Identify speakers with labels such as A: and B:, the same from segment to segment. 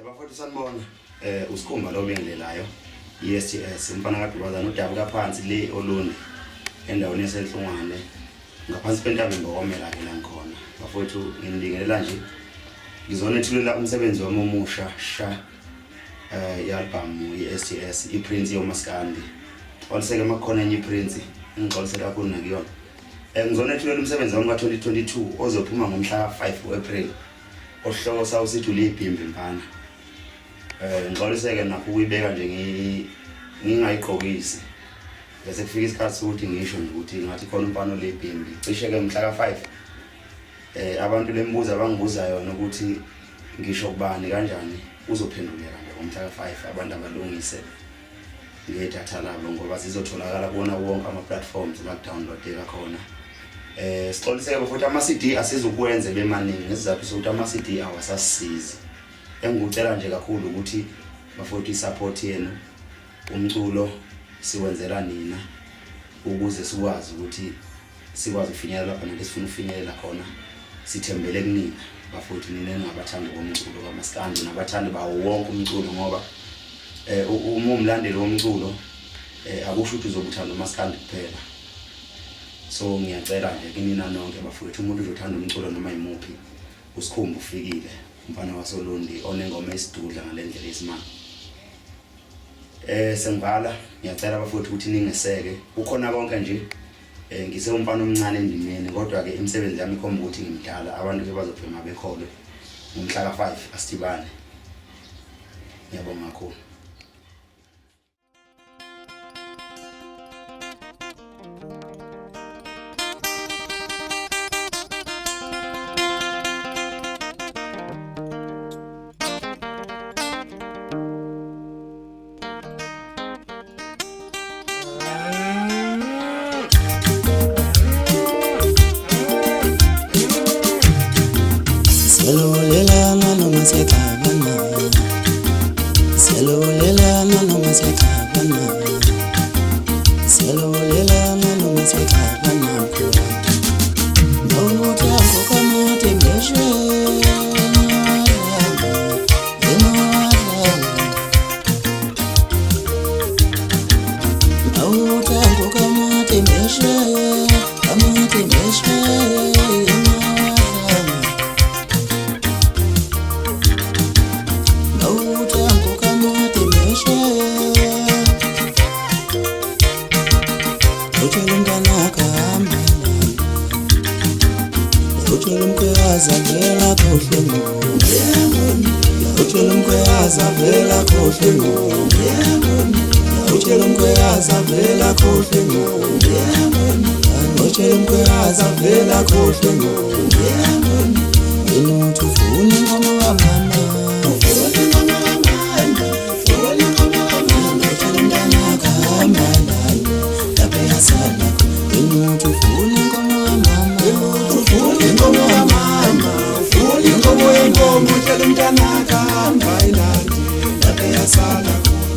A: bafowethu sanibona usikhumba lo bengilelayo iSTS umfana kaDubaza noDabu kaphansi le Olundi endaweni yasenhlungwane ngaphansi kwentaba imbokomela ke la ngikhona bafowethu ngindingelela nje ngizonethulela umsebenzi wami omusha sha i-album iSTS iPrince yoMaskandi oliseke makhona enye iPrince ngixolise kakhulu nakuyona ngizonethulela umsebenzi wami ka2022 ozophuma ngomhla ka5 April ohloko sawo sithi ulibhimbi mfana ngixoliseke nakho ukuyibeka nje ngingayigqokisi bese kufika isikhathi sokuthi ngisho ukuthi ngathi khona umfana olibhimbi cishe ke mhla ka5 abantu lembuza abangibuza yona ukuthi ngisho kubani kanjani uzophenduleka nje ngomhla ka5 abantu abalungise ngedatha labo ngoba zizotholakala kuona wonke ama platforms la downloadeka khona sixoliseke futhi ama CD asizukwenze bemaningi ngesizathu sokuthi ama CD awasasizi engikucela nje kakhulu ukuthi bafowethu support yenu umculo siwenzela nina ukuze sikwazi ukuthi sikwazi ukufinyelela lapha nesifuna ukufinyelela khona sithembele kunina bafowethu nina engabathandi bomculo kaMaskandi nabathandi bawo wonke umculo ngoba uma umlandeli womculo akusho ukuthi uzobuthanda uMaskandi kuphela so ngiyacela nje kinina nonke bafowethu umuntu uzothanda umculo noma imuphi usikhumba ufikile umfana wasoLundi onengoma esidudla ngalendlela yesimanga sengivala ngiyacela bafowethu ukuthi ningeseke ukhona konke nje ngise umfana omncane endimeni kodwa ke imisebenzi yami ikhomba ukuthi ngimdala abantu ke bazophema bekholwe ngomhla ka5 asithibane ngiyabonga kakhulu.
B: Selolelana noma sekhabana Selolelana noma sekhabana Selolelana noma sekhabana Nowuthango kamate ngeshwe Nowuthango kamate ngeshwe kamate ngeshwe Zavela kohlungu Utshela umkhweyaza vela kohlungu Utshela umkhweyaza vela kohlungu Utshela umkhweyaza vela kohlungu Inuthi ufuna ingoma wamama Ufuna ingoma wamama Ufuna ingoma wamama Utshela umntana kahamba nayo Lapha yasala Inuthi ufuna ingoma wamama Ufuna ingoma wamama Utshela umntana kahamba ilandi lapha yasala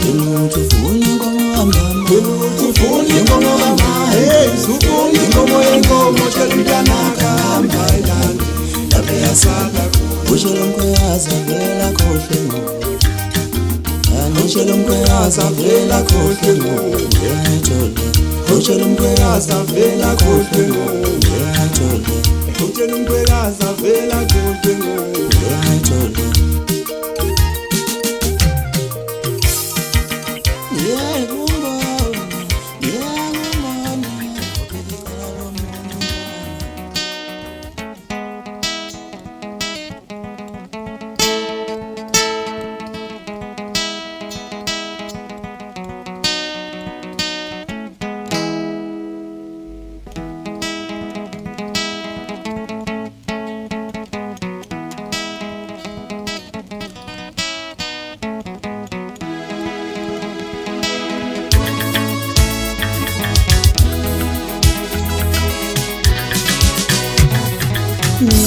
B: Inuthi ufuna ingoma wamama Ufuna ingoma wamama Ufuna ingoma yenkomo Utshela umntana kahamba ilandi lapha yasala Utshela umkhweyaza vela kohlungu Utshela umkhweyaza vela kohlungu Utshela umkhweyaza vela kohlungu Utshela umkhweyaza vela kohlungu Mina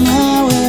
B: nawe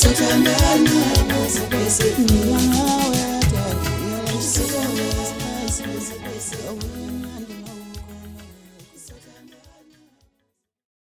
B: Satandana,